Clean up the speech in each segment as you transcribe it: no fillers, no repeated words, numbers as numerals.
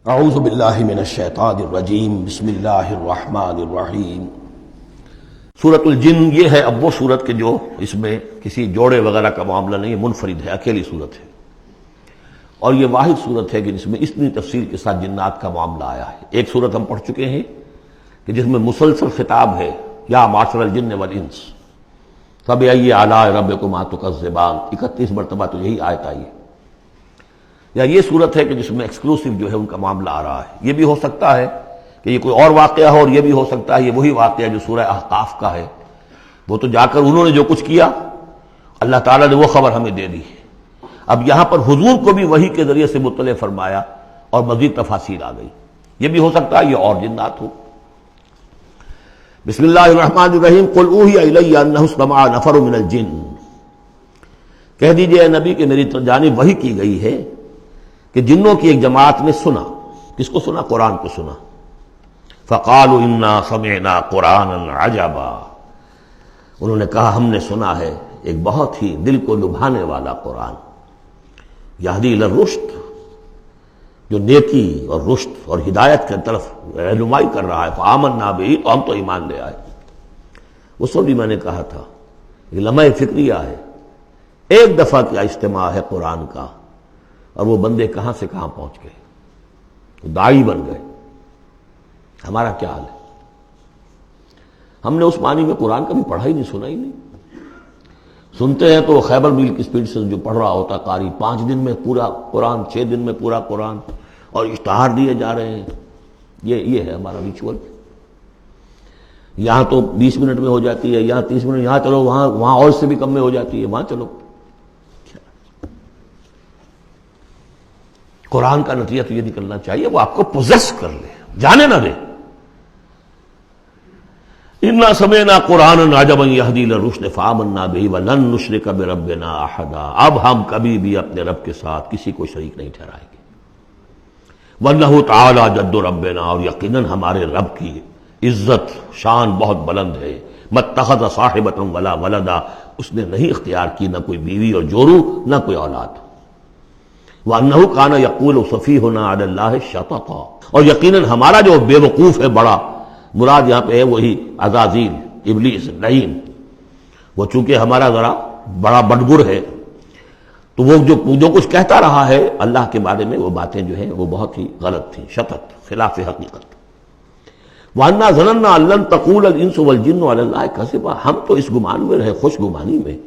اعوذ باللہ من الشیطان الرجیم بسم اللہ الرحمن الرحیم۔ سورت الجن یہ ہے اب وہ سورت کہ جو اس میں کسی جوڑے وغیرہ کا معاملہ نہیں ہے، منفرد ہے، اکیلی سورت ہے، اور یہ واحد سورت ہے کہ جس میں اتنی تفصیل کے ساتھ جنات کا معاملہ آیا ہے۔ ایک سورت ہم پڑھ چکے ہیں کہ جس میں مسلسل خطاب ہے، یا معاشر الجن والانس فبأي آلاء ربكما تكذبان، 31 مرتبہ تو یہی آیت آئی ہے۔ یا یہ صورت ہے کہ جس میں ایکسکلوسیو جو ہے ان کا معاملہ آ رہا ہے۔ یہ بھی ہو سکتا ہے کہ یہ کوئی اور واقعہ ہو، اور یہ بھی ہو سکتا ہے یہ وہی واقعہ جو سورہ احقاف کا ہے، وہ تو جا کر انہوں نے جو کچھ کیا اللہ تعالیٰ نے وہ خبر ہمیں دے دی۔ اب یہاں پر حضور کو بھی وحی کے ذریعے سے مطلع فرمایا اور مزید تفاصیل آ گئی۔ یہ بھی ہو سکتا ہے یہ اور جنات ہو۔ بسم اللہ الرحمن الرحیم۔ قل اوحی الی انہ استمع نفر من الجن، کہہ دیجئے اے نبی کہ میری جانب وحی کی گئی ہے کہ جنوں کی ایک جماعت نے سنا۔ کس کو سنا؟ قرآن کو سنا۔ فقالوا انا سمعنا قرآنا عجبا، انہوں نے کہا ہم نے سنا ہے ایک بہت ہی دل کو لبھانے والا قرآن، یہدی الی الرشد، جو نیکی اور رشد اور ہدایت کی طرف رہنمائی کر رہا ہے۔ فآمنا بہ، تو ہم تو ایمان لے آئے۔ اس وقت بھی میں نے کہا تھا یہ لمحہ فکریہ ہے، ایک دفعہ کیا اجتماع ہے قرآن کا، اور وہ بندے کہاں سے کہاں پہنچ گئے، داعی بن گئے۔ ہمارا کیا حال ہے؟ ہم نے اس معنی میں قرآن کبھی پڑھا ہی نہیں، سنا ہی نہیں۔ سنتے ہیں تو خیبر میل کی سپیڈ سے جو پڑھ رہا ہوتا قاری، 5 دن میں پورا قرآن، 6 دن میں پورا قرآن، اور اشتہار دیے جا رہے ہیں۔ یہ ہے ہمارا ریچول۔ یہاں تو 20 منٹ میں ہو جاتی ہے، یہاں 30 منٹ، یہاں چلو وہاں اور سے بھی کم میں ہو جاتی ہے، وہاں چلو۔ قرآن کا نتیجہ تو یہ نکلنا چاہیے وہ آپ کو پوزیس کر لے، جانے نہ دے۔ انا سمعنا قرآنا عجبا یہدی الی الرشد فآمنا بہ ولن نشرک بربنا احدا، اب ہم کبھی بھی اپنے رب کے ساتھ کسی کو شریک نہیں ٹھہرائیں گے۔ وانہ تعالی جد ربنا، اور یقیناً ہمارے رب کی عزت شان بہت بلند ہے۔ متخذ صاحبۃ ولا ولدا، اس نے نہیں اختیار کی نہ کوئی بیوی اور جورو، نہ کوئی اولاد۔ وَأَنَّهُ كَانَ يَقُولُ سَفِيهُنَا عَلَى اللَّهِ شَطَطًا، اور یقیناً ہمارا جو بے وقوف ہے بڑا، مراد یہاں پہ ہے وہی عزازیل، ابلیس، لعین، وہ چونکہ ہمارا ذرا بڑا بڑگر ہے، تو وہ جو کچھ کہتا رہا ہے اللہ کے بارے میں، وہ باتیں جو ہیں وہ بہت ہی غلط تھیں، شطط، خلاف حقیقت۔ وَأَنَّا ظَنَنَّا أَن لَّن تَقُولَ الْإِنسُ وَالْجِنُّ عَلَى اللَّهِ كَذِبًا، ہم تو اس گمان میں رہے، خوش گمانی میں،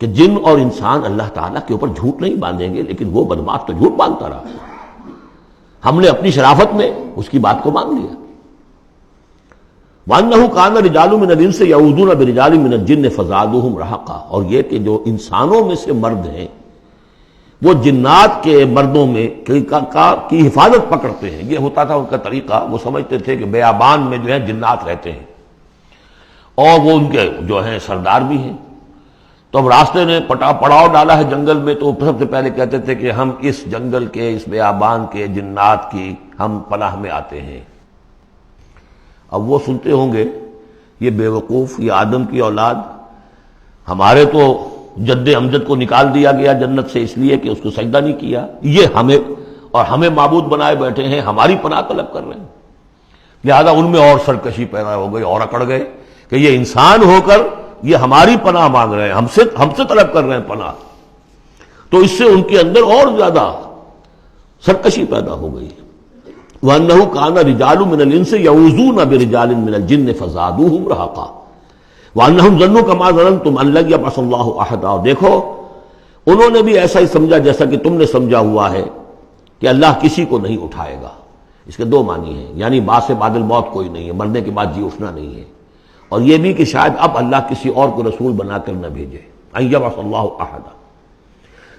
کہ جن اور انسان اللہ تعالیٰ کے اوپر جھوٹ نہیں باندھیں گے، لیکن وہ بدماش تو جھوٹ باندھتا رہا۔ ہم نے اپنی شرافت میں اس کی بات کو مان لیا۔ وَأَنَّهُ كَانَ رِجَالٌ مِّنَ الْإِنسِ يَعُوذُونَ بِرِجَالٍ مِّنَ الْجِنِّ فَزَادُوهُمْ رَهَقًا، اور یہ کہ جو انسانوں میں سے مرد ہیں وہ جنات کے مردوں میں کی حفاظت پکڑتے ہیں۔ یہ ہوتا تھا ان کا طریقہ، وہ سمجھتے تھے کہ بیابان میں جو ہے جنات رہتے ہیں، اور وہ ان کے جو ہیں سردار بھی ہیں۔ تو اب راستے نے پڑاؤ ڈالا ہے جنگل میں، تو سب سے پہلے کہتے تھے کہ ہم اس جنگل کے، اس بیابان کے جنات کی ہم پناہ میں آتے ہیں۔ اب وہ سنتے ہوں گے یہ بے وقوف، یہ آدم کی اولاد، ہمارے تو جد امجد کو نکال دیا گیا جنت سے اس لیے کہ اس کو سجدہ نہیں کیا، یہ ہمیں معبود بنائے بیٹھے ہیں، ہماری پناہ طلب کر رہے ہیں۔ لہذا ان میں اور سرکشی پیدا ہو گئی، اور اکڑ گئے کہ یہ انسان ہو کر یہ ہماری پناہ مانگ رہے ہیں، ہم سے طلب کر رہے ہیں پناہ۔ تو اس سے ان کے اندر اور زیادہ سرکشی پیدا ہو گئی۔ وَأَنَّهُ كَانَ رِجَالٌ مِّنَ الْإِنسِ يَعُوذُونَ بِرِجَالٍ مِّنَ الْجِنِّ فَزَادُوهُمْ رَهَقًا وَأَنَّهُمْ ظَنُّوا كَمَا ظَنَنتُمْ أَن لَّن يَبْعَثَ اللَّهُ أَحَدًا، اور دیکھو انہوں نے بھی ایسا ہی سمجھا جیسا کہ تم نے سمجھا ہوا ہے کہ اللہ کسی کو نہیں اٹھائے گا۔ اس کے 2 معنی ہیں، یعنی بعد سے بعد الموت کوئی نہیں ہے، مرنے کے بعد جی اٹھنا نہیں ہے، اور یہ بھی کہ شاید اب اللہ کسی اور کو رسول بنا کر نہ بھیجے، ان یبعث اللہ احدا،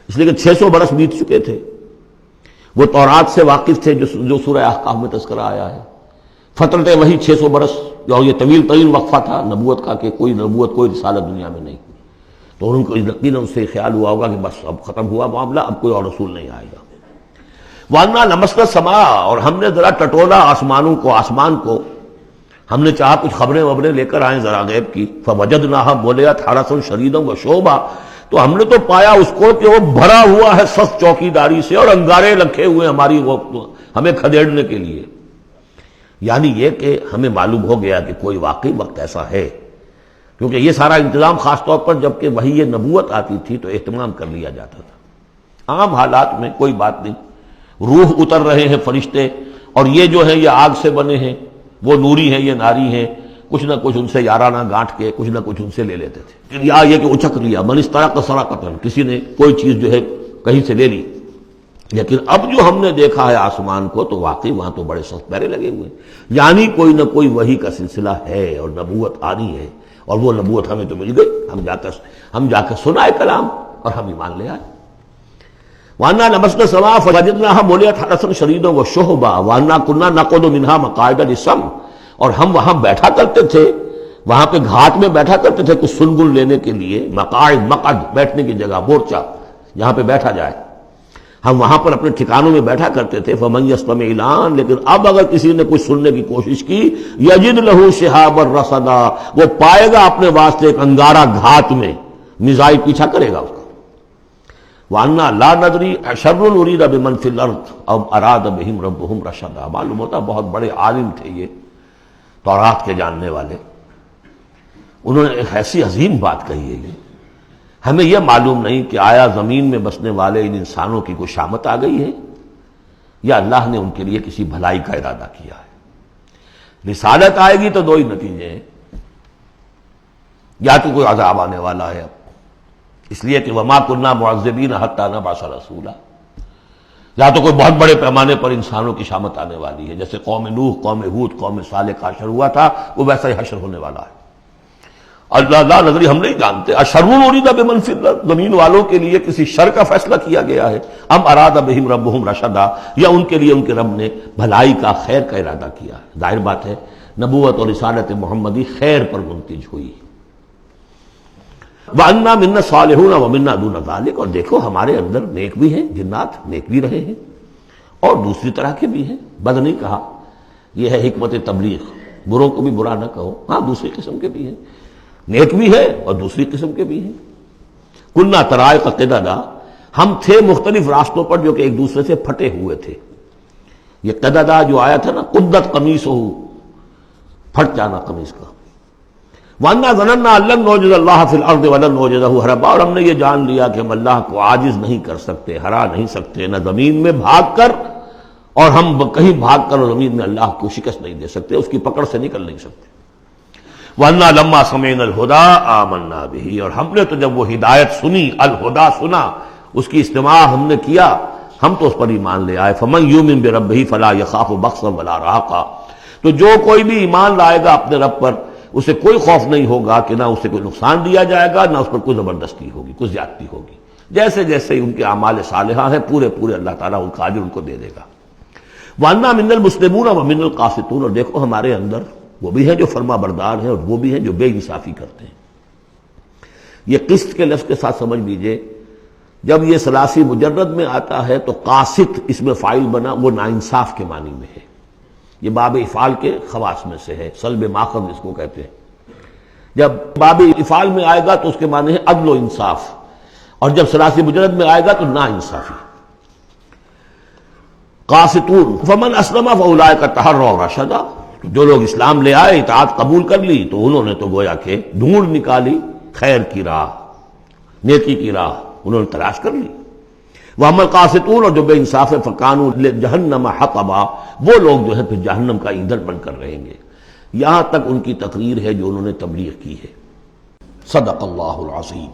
اس لیے کہ 600 برس بیت چکے تھے۔ وہ تورات سے واقف تھے جو سورہ احقاف میں تذکرہ آیا ہے۔ فترت وہی 600 برس، اور یہ طویل ترین وقفہ تھا نبوت کا، کہ کوئی نبوت، کوئی رسالت دنیا میں نہیں۔ تو ان کو یقیناً اس سے خیال ہوا ہوگا کہ بس اب ختم ہوا معاملہ، اب کوئی اور رسول نہیں آئے گا۔ وَأَنَّا لَمَسْنَا السَّمَاءَ، اور ہم نے ذرا ٹٹولا آسمان کو، ہم نے چاہا کچھ خبریں لے کر آئیں ذرا غیب کی۔ فَوَجَدْنَاهَا مُلِئَتْ حَرَسًا شَدِيدًا وَشُعُبًا، تو ہم نے تو پایا اس کو کہ وہ بھرا ہوا ہے سخت چوکی داری سے، اور انگارے رکھے ہوئے ہمیں کھدیڑنے کے لیے۔ یعنی یہ کہ ہمیں معلوم ہو گیا کہ کوئی واقعی وقت ایسا ہے، کیونکہ یہ سارا انتظام خاص طور پر جب کہ وحی نبوت آتی تھی تو اہتمام کر لیا جاتا تھا۔ عام حالات میں کوئی بات نہیں، روح اتر رہے ہیں فرشتے، اور یہ جو ہیں یہ آگ سے بنے ہیں، وہ نوری ہیں یہ ناری ہیں، کچھ نہ کچھ ان سے یارانہ گانٹھ کے کچھ نہ کچھ ان سے لے لیتے تھے، یا یہ کہ اچک لیا، من استرق سرقۃ، کسی نے کوئی چیز جو ہے کہیں سے لے لی۔ لیکن اب جو ہم نے دیکھا ہے آسمان کو تو واقعی وہاں تو بڑے سخت پہرے لگے ہوئے ہیں، یعنی کوئی نہ کوئی وحی کا سلسلہ ہے اور نبوت آنی ہے، اور وہ نبوت ہمیں تو مل گئی، ہم جا کر سنائے کلام اور ہم ایمان لے آئے۔ وَأَنَّا لَمَسْنَا السَّمَاءَ فَوَجَدْنَاهَا مُلِئَتْ حَرَسًا شَدِيدًا وَشُهُبًا وَأَنَّا كُنَّا نَقْعُدُ مِنْهَا مَقَاعِدَ لِلسَّمْعِ، اور ہم وہاں بیٹھا کرتے تھے، وہاں پہ گھاٹ میں بیٹھا کرتے تھے کچھ سنگل لینے کے لیے، مقاعد، مقعد بیٹھنے کی جگہ، مورچہ جہاں پہ بیٹھا جائے، ہم وہاں پر اپنے ٹھکانوں میں بیٹھا کرتے تھے۔ فَمَن يَسْتَمِعِ الْآنَ، لیکن اب اگر کسی نے کچھ سننے کی کوشش کی، يَجِدْ لَهُ شِهَابًا رَصَدًا، وہ پائے گا اپنے واسطے ایک انگارہ گھات میں، میزائل پیچھا کرے گا اس کا۔ وَأَنَّا لَا نَدْرِي أَشَرٌّ أُرِيدَ بِمَنْ فِي الْأَرْضِ أَمْ أَرَادَ بِهِمْ رَبُّهُمْ رَشَدًا۔ معلوم ہوتا بہت بڑے عالم تھے یہ تورات کے جاننے والے، انہوں نے ایک ایسی عظیم بات کہی ہے یہ، ہمیں یہ معلوم نہیں کہ آیا زمین میں بسنے والے ان انسانوں کی کوئی شامت آ گئی ہے یا اللہ نے ان کے لیے کسی بھلائی کا ارادہ کیا ہے۔ رسالت آئے گی تو دو ہی نتیجے ہیں، یا تو کوئی عذاب آنے والا ہے اب، اس لیے کہ وما كنا معذبین حتی نبعث رسولا، یا تو کوئی بہت بڑے پیمانے پر انسانوں کی شامت آنے والی ہے، جیسے قوم نوح، قوم ہود، قوم صالح کا حشر ہوا تھا، وہ ویسا ہی حشر ہونے والا ہے۔ اللہ لا نظری، ہم نہیں جانتے، اشر ارید بمن فی الارض، زمین والوں کے لیے کسی شر کا فیصلہ کیا گیا ہے، ام اراد بہم ربہم رشدا، یا ان کے لیے ان کے رب نے بھلائی کا، خیر کا ارادہ کیا ہے۔ ظاہر بات ہے نبوت اور رسالت محمدی خیر پر منتج ہوئی۔ وَأَنَّا مِنَّا الصَّالِحُونَ وَمِنَّا دُونَ ذَلِكَ، اور دیکھو ہمارے اندر نیک بھی ہیں، جنات نیک بھی رہے ہیں اور دوسری طرح کے بھی ہیں، بد نہیں کہا، یہ ہے حکمت تبلیغ، بروں کو بھی برا نہ کہو، ہاں دوسری قسم کے بھی ہیں، نیک بھی ہے اور دوسری قسم کے بھی ہیں۔ کُنَّا طَرَائِقَ قِدَدًا، ہم تھے مختلف راستوں پر جو کہ ایک دوسرے سے پھٹے ہوئے تھے۔ یہ قددا جو آیا تھا نا، قدت قمیصہ، پھٹ جانا قمیص کا۔ وَأَنَّا ظَنَنَّا أَن لَّن نُّعْجِزَ اللَّهَ فِي الْأَرْضِ وَلَن نُّعْجِزَهُ هَرَبًا، اور ہم نے یہ جان لیا کہ ہم اللہ کو عاجز نہیں کر سکتے، ہرا نہیں سکتے، نہ زمین میں بھاگ کر، اور ہم کہیں بھاگ کر اور زمین میں اللہ کو شکست نہیں دے سکتے، اس کی پکڑ سے نکل نہیں سکتے۔ وَأَنَّا لَمَّا سَمِعْنَا الْهُدَىٰ آمَنَّا بِهِ، اور ہم نے تو جب وہ ہدایت سنی، الہدا سنا، اس کی استماع ہم نے کیا، ہم تو اس پر ایمان لے آئے۔ فَمَن يُؤْمِن بِرَبِّهِ فَلَا يَخَافُ بَخْسًا وَلَا رَهَقًا، تو جو کوئی بھی ایمان لائے گا اپنے رب پر، اسے کوئی خوف نہیں ہوگا کہ نہ اسے کوئی نقصان دیا جائے گا، نہ اس پر کوئی زبردستی ہوگی، کوئی زیادتی ہوگی، جیسے جیسے ان کے اعمال صالحہ ہیں پورے پورے اللہ تعالیٰ ان کا اجر ان کو دے دے گا۔ وَأَنَّا مِنَّا الْمُسْلِمُونَ وَمِنَّا الْقَاسِطُونَ، اور دیکھو ہمارے اندر وہ بھی ہیں جو فرما بردار ہیں اور وہ بھی ہیں جو بے انصافی کرتے ہیں۔ یہ قسط کے لفظ کے ساتھ سمجھ لیجئے، جب یہ ثلاثی مجرد میں آتا ہے تو قاسط اس میں فاعل بنا، وہ ناانصاف کے معنی میں ہے، یہ باب افعال کے خواص میں سے ہے، سلب ماخذ اس کو کہتے ہیں۔ جب باب افعال میں آئے گا تو اس کے معنی ہے عدل و انصاف، اور جب ثلاثی مجرد میں آئے گا تو ناانصافی۔ قاسطون فمن اسلم فاولئک تحروا رشدا، جو لوگ اسلام لے آئے، اطاعت قبول کر لی، تو انہوں نے تو گویا کہ ڈھونڈ نکالی خیر کی راہ، نیکی کی راہ انہوں نے تلاش کر لی۔ وَأَمَّا الْقَاسِطُونَ، اور جو بے انصاف ہے، فَكَانُوا لِجَهَنَّمَ حَطَبًا، وہ لوگ جو ہے پھر جہنم کا ایندھن بن کر رہیں گے۔ یہاں تک ان کی تقریر ہے جو انہوں نے تبلیغ کی ہے۔ صدق اللہ العظیم۔